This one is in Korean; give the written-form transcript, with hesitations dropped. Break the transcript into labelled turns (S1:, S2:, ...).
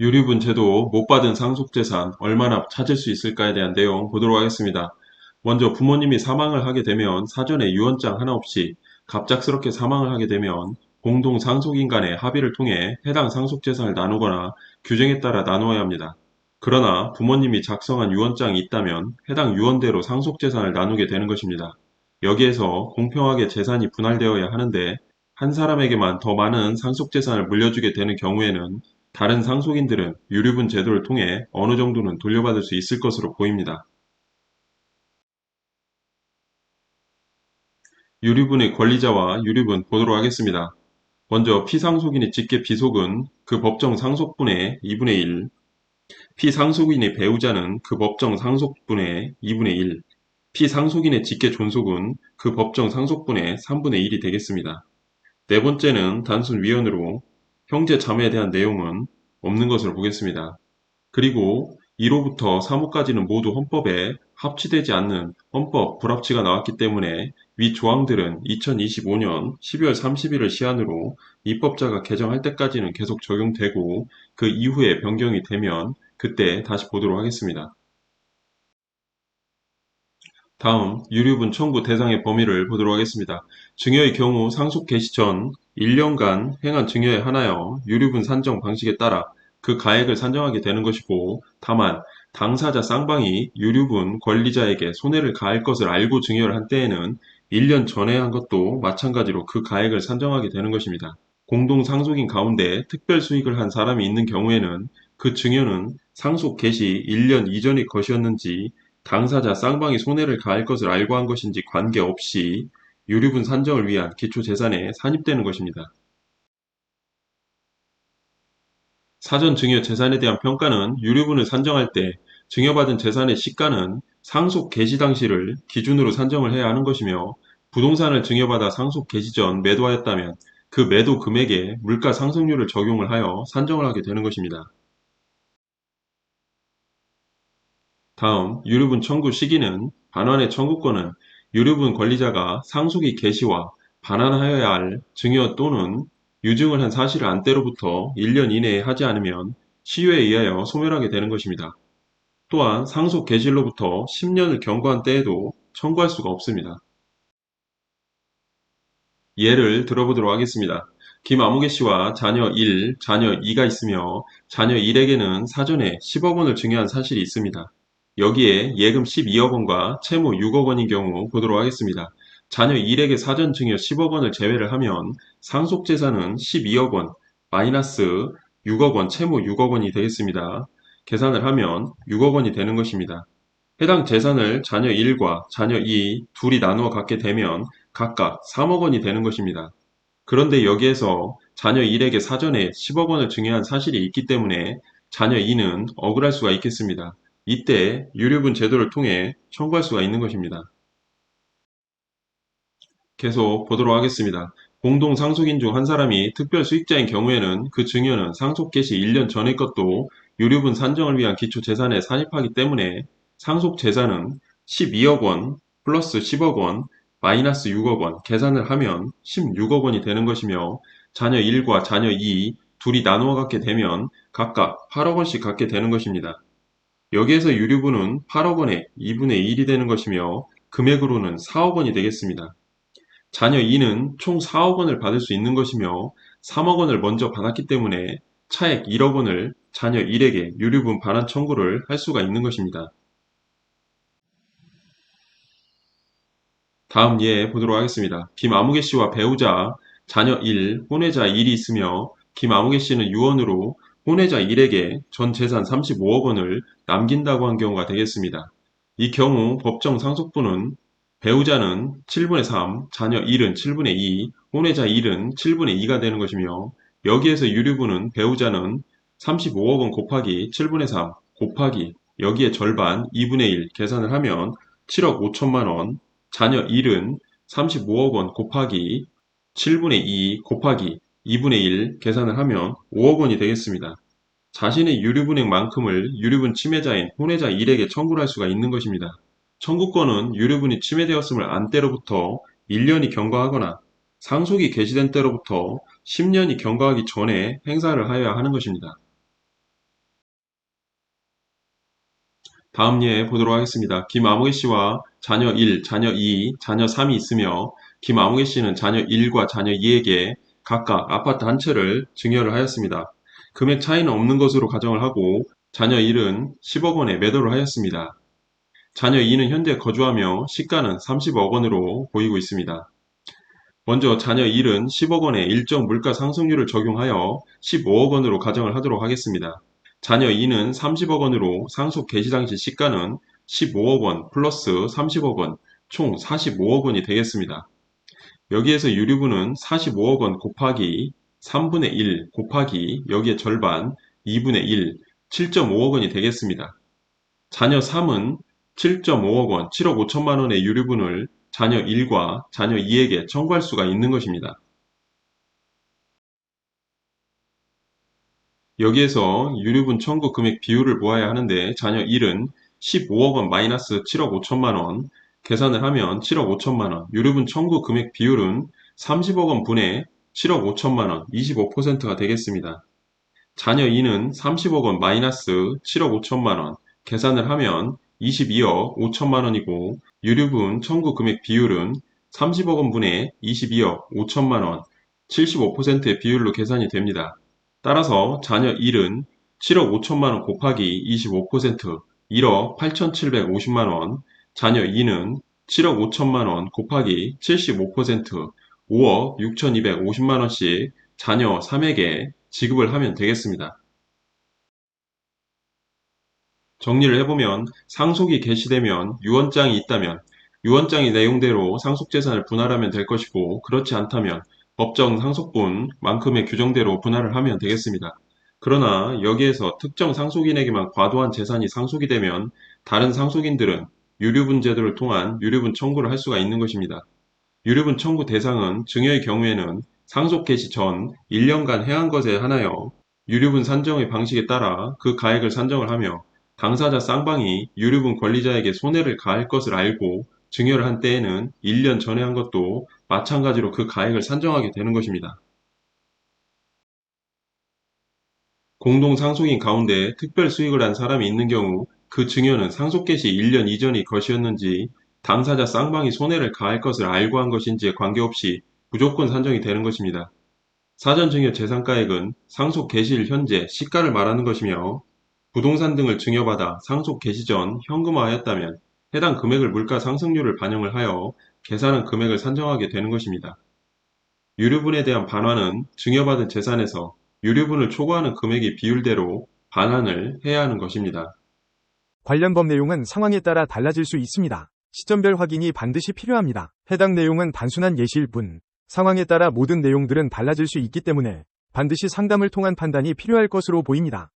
S1: 유류분 제도 못 받은 상속재산 얼마나 찾을 수 있을까에 대한 내용 보도록 하겠습니다. 먼저 부모님이 사망을 하게 되면 사전에 유언장 하나 없이 갑작스럽게 사망을 하게 되면 공동 상속인 간의 합의를 통해 해당 상속재산을 나누거나 규정에 따라 나누어야 합니다. 그러나 부모님이 작성한 유언장이 있다면 해당 유언대로 상속재산을 나누게 되는 것입니다. 여기에서 공평하게 재산이 분할되어야 하는데 한 사람에게만 더 많은 상속재산을 물려주게 되는 경우에는 다른 상속인들은 유류분 제도를 통해 어느 정도는 돌려받을 수 있을 것으로 보입니다. 유류분의 권리자와 유류분 보도록 하겠습니다. 먼저 피상속인의 직계 비속은 그 법정 상속분의 2분의 1, 피상속인의 배우자는 그 법정 상속분의 2분의 1, 피상속인의 직계 존속은 그 법정 상속분의 3분의 1이 되겠습니다. 네 번째는 단순 위헌으로 형제 자매에 대한 내용은 없는 것으로 보겠습니다. 그리고 2호부터 3호까지는 모두 헌법에 합치되지 않는 헌법 불합치가 나왔기 때문에 위 조항들은 2025년 12월 30일을 시한으로 입법자가 개정할 때까지는 계속 적용되고 그 이후에 변경이 되면 그때 다시 보도록 하겠습니다. 다음 유류분 청구 대상의 범위를 보도록 하겠습니다. 증여의 경우 상속 개시 전 1년간 행한 증여에 한하여 유류분 산정 방식에 따라 그 가액을 산정하게 되는 것이고, 다만 당사자 쌍방이 유류분 권리자에게 손해를 가할 것을 알고 증여를 한 때에는 1년 전에 한 것도 마찬가지로 그 가액을 산정하게 되는 것입니다. 공동 상속인 가운데 특별 수익을 한 사람이 있는 경우에는 그 증여는 상속 개시 1년 이전의 것이었는지 당사자 쌍방이 손해를 가할 것을 알고 한 것인지 관계없이 유류분 산정을 위한 기초재산에 산입되는 것입니다. 사전 증여 재산에 대한 평가는 유류분을 산정할 때 증여받은 재산의 시가는 상속 개시 당시를 기준으로 산정을 해야 하는 것이며, 부동산을 증여받아 상속 개시 전 매도하였다면 그 매도 금액에 물가 상승률을 적용을 하여 산정을 하게 되는 것입니다. 다음 유류분 청구 시기는 반환의 청구권은 유류분 권리자가 상속이 개시와 반환하여야 할 증여 또는 유증을 한 사실을 안 때로부터 1년 이내에 하지 않으면 시효에 의하여 소멸하게 되는 것입니다. 또한 상속 개시로부터 10년을 경과한 때에도 청구할 수가 없습니다. 예를 들어보도록 하겠습니다. 김아무개 씨와 자녀 1, 자녀 2가 있으며 자녀 1에게는 사전에 10억 원을 증여한 사실이 있습니다. 여기에 예금 12억 원과 채무 6억 원인 경우 보도록 하겠습니다. 자녀 1에게 사전 증여 10억 원을 제외를 하면 상속재산은 12억 원, 마이너스 6억 원, 채무 6억 원이 되겠습니다. 계산을 하면 6억 원이 되는 것입니다. 해당 재산을 자녀 1과 자녀 2 둘이 나누어 갖게 되면 각각 3억 원이 되는 것입니다. 그런데 여기에서 자녀 1에게 사전에 10억 원을 증여한 사실이 있기 때문에 자녀 2는 억울할 수가 있겠습니다. 이때 유류분 제도를 통해 청구할 수가 있는 것입니다. 계속 보도록 하겠습니다. 공동 상속인 중 한 사람이 특별 수익자인 경우에는 그 증여는 상속 개시 1년 전의 것도 유류분 산정을 위한 기초 재산에 산입하기 때문에 상속 재산은 12억 원 플러스 10억 원 마이너스 6억 원 계산을 하면 16억 원이 되는 것이며, 자녀 1과 자녀 2 둘이 나누어 갖게 되면 각각 8억 원씩 갖게 되는 것입니다. 여기에서 유류분은 8억 원의 2분의 1이 되는 것이며 금액으로는 4억 원이 되겠습니다. 자녀 2는 총 4억 원을 받을 수 있는 것이며 3억 원을 먼저 받았기 때문에 차액 1억 원을 자녀 1에게 유류분 반환 청구를 할 수가 있는 것입니다. 다음 예 보도록 하겠습니다. 김아무개 씨와 배우자 자녀 1, 혼외자 1이 있으며 김아무개 씨는 유언으로 혼외자 1에게 전 재산 35억 원을 남긴다고 한 경우가 되겠습니다. 이 경우 법정 상속분은 배우자는 7분의 3, 자녀 1은 7분의 2, 혼외자 1은 7분의 2가 되는 것이며, 여기에서 유류분은 배우자는 35억 원 곱하기 7분의 3 곱하기 여기에 절반 2분의 1 계산을 하면 7억 5천만 원, 자녀 1은 35억 원 곱하기 7분의 2 곱하기 2분의 1 계산을 하면 5억 원이 되겠습니다. 자신의 유류분액만큼을 유류분 침해자인 혼외자 1에게 청구를 할 수가 있는 것입니다. 청구권은 유류분이 침해되었음을 안 때로부터 1년이 경과하거나 상속이 개시된 때로부터 10년이 경과하기 전에 행사를 하여야 하는 것입니다. 다음 예 보도록 하겠습니다. 김아무개 씨와 자녀 1, 자녀 2, 자녀 3이 있으며 김아무개 씨는 자녀 1과 자녀 2에게 각각 아파트 한 채를 증여를 하였습니다. 금액 차이는 없는 것으로 가정을 하고 자녀 1은 10억 원에 매도를 하였습니다. 자녀 2는 현재 거주하며 시가는 30억 원으로 보이고 있습니다. 먼저 자녀 1은 10억 원의 일정 물가 상승률을 적용하여 15억 원으로 가정을 하도록 하겠습니다. 자녀 2는 30억 원으로 상속 개시 당시 시가는 15억 원 플러스 30억 원, 총 45억 원이 되겠습니다. 여기에서 유류분은 45억 원 곱하기 3분의 1 곱하기 여기에 절반 2분의 1, 7.5억 원이 되겠습니다. 자녀 3은 7.5억 원, 7억 5천만 원의 유류분을 자녀 1과 자녀 2에게 청구할 수가 있는 것입니다. 여기에서 유류분 청구 금액 비율을 보아야 하는데 자녀 1은 15억 원 마이너스 7억 5천만 원 계산을 하면 7억 5천만 원, 유류분 청구 금액 비율은 30억 원 분의 7억 5천만 원, 25%가 되겠습니다. 자녀 2는 30억 원 마이너스 7억 5천만 원 계산을 하면 22억 5천만 원이고 유류분 청구 금액 비율은 30억 원 분의 22억 5천만 원 75%의 비율로 계산이 됩니다. 따라서 자녀 1은 7억 5천만 원 곱하기 25% 1억 8,750만 원, 자녀 2는 7억 5천만 원 곱하기 75% 5억 6,250만 원씩 자녀 3에게 지급을 하면 되겠습니다. 정리를 해보면 상속이 개시되면 유언장이 있다면 유언장의 내용대로 상속재산을 분할하면 될 것이고 그렇지 않다면 법정 상속분만큼의 규정대로 분할을 하면 되겠습니다. 그러나 여기에서 특정 상속인에게만 과도한 재산이 상속이 되면 다른 상속인들은 유류분 제도를 통한 유류분 청구를 할 수가 있는 것입니다. 유류분 청구 대상은 증여의 경우에는 상속 개시 전 1년간 해한 것에 한하여 유류분 산정의 방식에 따라 그 가액을 산정을 하며 당사자 쌍방이 유류분 권리자에게 손해를 가할 것을 알고 증여를 한 때에는 1년 전에 한 것도 마찬가지로 그 가액을 산정하게 되는 것입니다. 공동 상속인 가운데 특별 수익을 한 사람이 있는 경우 그 증여는 상속 개시 1년 이전이 것이었는지 당사자 쌍방이 손해를 가할 것을 알고 한 것인지에 관계없이 무조건 산정이 되는 것입니다. 사전증여 재산가액은 상속 개시일 현재 시가를 말하는 것이며 부동산 등을 증여받아 상속 개시 전 현금화하였다면 해당 금액을 물가 상승률을 반영을 하여 계산한 금액을 산정하게 되는 것입니다. 유류분에 대한 반환은 증여받은 재산에서 유류분을 초과하는 금액이 비율대로 반환을 해야 하는 것입니다.
S2: 관련 법 내용은 상황에 따라 달라질 수 있습니다. 시점별 확인이 반드시 필요합니다. 해당 내용은 단순한 예시일 뿐, 상황에 따라 모든 내용들은 달라질 수 있기 때문에 반드시 상담을 통한 판단이 필요할 것으로 보입니다.